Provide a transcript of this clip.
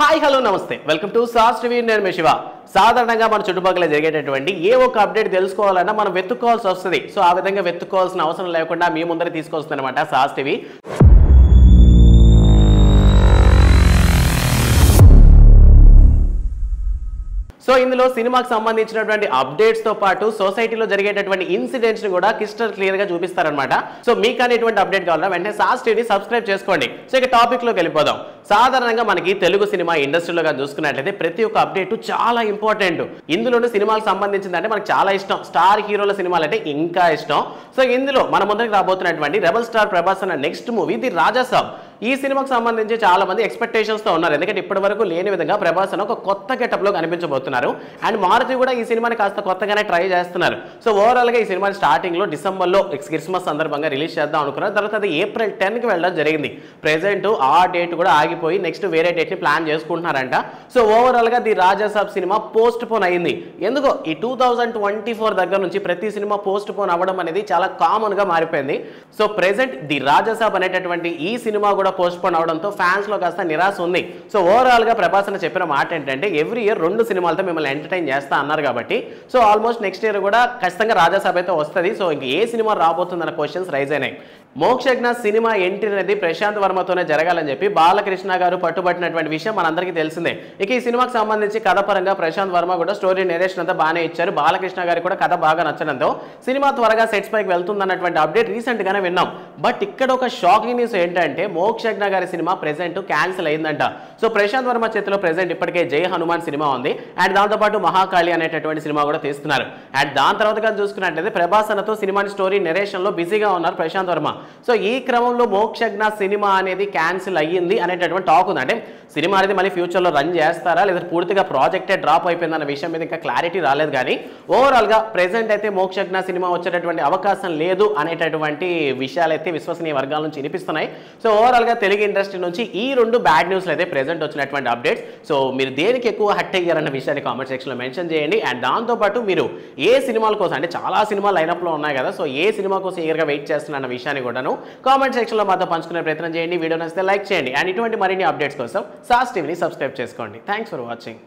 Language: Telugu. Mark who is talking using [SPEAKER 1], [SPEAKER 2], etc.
[SPEAKER 1] హాయ్ హలో నమస్తే వెల్కమ్ టు సాస్ టీవీ నేను మీ శివ. సాధారణంగా మన చుట్టుపక్కల జరిగేటటువంటి ఏ ఒక్క అప్డేట్ తెలుసుకోవాలన్నా మనం వెతుక్కోవాల్సి వస్తుంది. సో ఆ విధంగా వెతుక్కోవాల్సిన అవసరం లేకుండా మీ ముందర తీసుకొస్తుంది అనమాట సాస్ టీవీ. సో ఇందులో సినిమాకి సంబంధించినటువంటి అప్డేట్స్ తో పాటు సొసైటీలో జరిగేటటువంటి ఇన్సిడెంట్స్ ని కూడా క్రిస్టల్ క్లియర్ గా చూపిస్తారనమాట. సో మీకు అనేటువంటి అప్డేట్ కావాలన్నా వెంటనే సాస్ టీవీ సబ్స్క్రైబ్ చేసుకోండి. సో ఇక టాపిక్ లోకి వెళ్ళిపోదాం. సాధారణంగా మనకి తెలుగు సినిమా ఇండస్ట్రీలో చూసుకున్నట్లయితే ప్రతి ఒక్క అప్డేట్ చాలా ఇంపార్టెంట్. ఇందులోనే సినిమాలకు సంబంధించిందంటే మనకు చాలా ఇష్టం. స్టార్ హీరోల సినిమాలు అంటే ఇంకా ఇష్టం. సో ఇందులో మన ముందుకు రాబోతున్నటువంటి రెబల్ స్టార్ ప్రభాస్ అన్న నెక్స్ట్ మూవీ ది రాజా సాబ్. ఈ సినిమాకి సంబంధించి చాలా మంది ఎక్స్పెక్టేషన్స్ తో ఉన్నారు. ఎందుకంటే ఇప్పటి వరకు లేని విధంగా ప్రభాస్ అని ఒక కొత్త గెటప్ లో కనిపించబోతున్నారు. అండ్ మారుతి కూడా ఈ సినిమాని కాస్త కొత్తగానే ట్రై చేస్తున్నారు. సో ఓవరాల్ గా ఈ సినిమాని స్టార్టింగ్ లో డిసెంబర్ లో క్రిస్మస్ సందర్భంగా రిలీజ్ చేద్దాం అనుకున్నారు. తర్వాత అది ఏప్రిల్ 10 కి వెళ్ళడం జరిగింది. ప్రెసెంట్ ఆ డేట్ కూడా ఆగిపోయి నెక్స్ట్ వేరే డేట్ ని ప్లాన్ చేసుకుంటున్నారంట. సో ఓవరాల్ గా the Raja Saab cinema post phone అయింది. ఎందుకో ఈ 2024 దగ్గర నుంచి ప్రతి సినిమా పోస్ట్ పోన్ అవ్వడం అనేది చాలా కామన్ గా మారిపోయింది. సో ప్రెసెంట్ ది రాజా సాబ్ అనేటటువంటి ఈ సినిమా కూడా పోస్ట్ పోన్ అవడంతో ఫ్యాన్స్ లో కాస్త నిరాశ ఉంది. సో ఓవరాల్ గా ప్రభాస్ అని చెప్పిన మాట ఏంటంటే ఎవ్రీ ఇయర్ 2 సినిమాలతో మిమ్మల్ని ఎంటర్టైన్ చేస్తా అన్నారు కాబట్టి సో ఆల్మోస్ట్ నెక్స్ట్ ఇయర్ కూడా ఖచ్చితంగా రాజా సాబ్ అయితే వస్తుంది. సో ఇంక ఏ సినిమా రాబోతుందన్న క్వశ్చన్స్ రైజ్ అయినాయి. మోక్షజ్ఞ సినిమా ఎంట్రీ అనేది ప్రశాంత్ వర్మతోనే జరగాలని చెప్పి బాలకృష్ణ గారు పట్టుబట్టినటువంటి విషయం మనందరికీ తెలిసిందే. ఇక ఈ సినిమాకి సంబంధించి కథ పరంగా ప్రశాంత్ వర్మ కూడా స్టోరీ నేరేషన్ అంతా బాగానే ఇచ్చారు. బాలకృష్ణ గారికి కూడా కథ బాగా నచ్చడంతో సినిమా త్వరగా సెట్స్ పైకి వెళ్తుందన్నటువంటి అప్డేట్ రీసెంట్ గానే విన్నాం. బట్ ఇక్కడ ఒక షాకింగ్ న్యూస్ ఏంటంటే మోక్షజ్ఞ గారి సినిమా ప్రెసెంట్ క్యాన్సిల్ అయిందంట. సో ప్రశాంత్ వర్మ చేతిలో ప్రెసెంట్ ఇప్పటికే జై హనుమాన్ సినిమా ఉంది. అండ్ దాంతోపాటు మహాకాళి అనేటటువంటి సినిమా కూడా తీస్తున్నారు. అండ్ దాని తర్వాత చూసుకున్నట్లయితే ప్రభాస్ అన్నతో సినిమాని స్టోరీ నెరేషన్ లో బిజీగా ఉన్నారు ప్రశాంత్ వర్మ. సో ఈ క్రమంలో మోక్షజ్ఞ సినిమా అనేది క్యాన్సిల్ అయ్యింది అనేటటువంటి టాక్ ఉంది. అంటే సినిమా అనేది మళ్ళీ ఫ్యూచర్లో రన్ చేస్తారా లేదా పూర్తిగా ప్రాజెక్టే డ్రాప్ అయిపోయిందన్న విషయం మీద ఇంకా క్లారిటీ రాలేదు. కానీ ఓవరాల్గా ప్రెసెంట్ అయితే మోక్షజ్ఞ సినిమా వచ్చేటటువంటి అవకాశం లేదు అనేటటువంటి విషయాలు అయితే విశ్వసనీయ వర్గాల నుంచి వినిపిస్తున్నాయి. సో ఓవరాల్గా తెలుగు ఇండస్ట్రీ నుంచి ఈ 2 బ్యాడ్ న్యూస్లు అయితే ప్రెసెంట్ వచ్చినటువంటి అప్డేట్స్. సో మీరు దేనికి ఎక్కువ హట్ అయ్యారన్న విషయాన్ని కామెంట్ సెక్షన్లో మెన్షన్ చేయండి. అండ్ దాంతోపాటు మీరు ఏ సినిమాల కోసం అంటే చాలా సినిమాలు లైనప్లో ఉన్నాయి కదా, సో ఏ సినిమా కోసం ఈగర్గా వెయిట్ చేస్తున్న విషయాన్ని కూడాను కామెంట్ సెక్షన్లో మాతో పంచుకునే ప్రయత్నం చేయండి. వీడియో నచ్చితే లైక్ చేయండి. అండ్ ఇటువంటి మరిన్ని అప్డేట్స్ కోసం సాస్ టీవీని సబ్స్క్రైబ్ చేసుకోండి. Thanks for watching.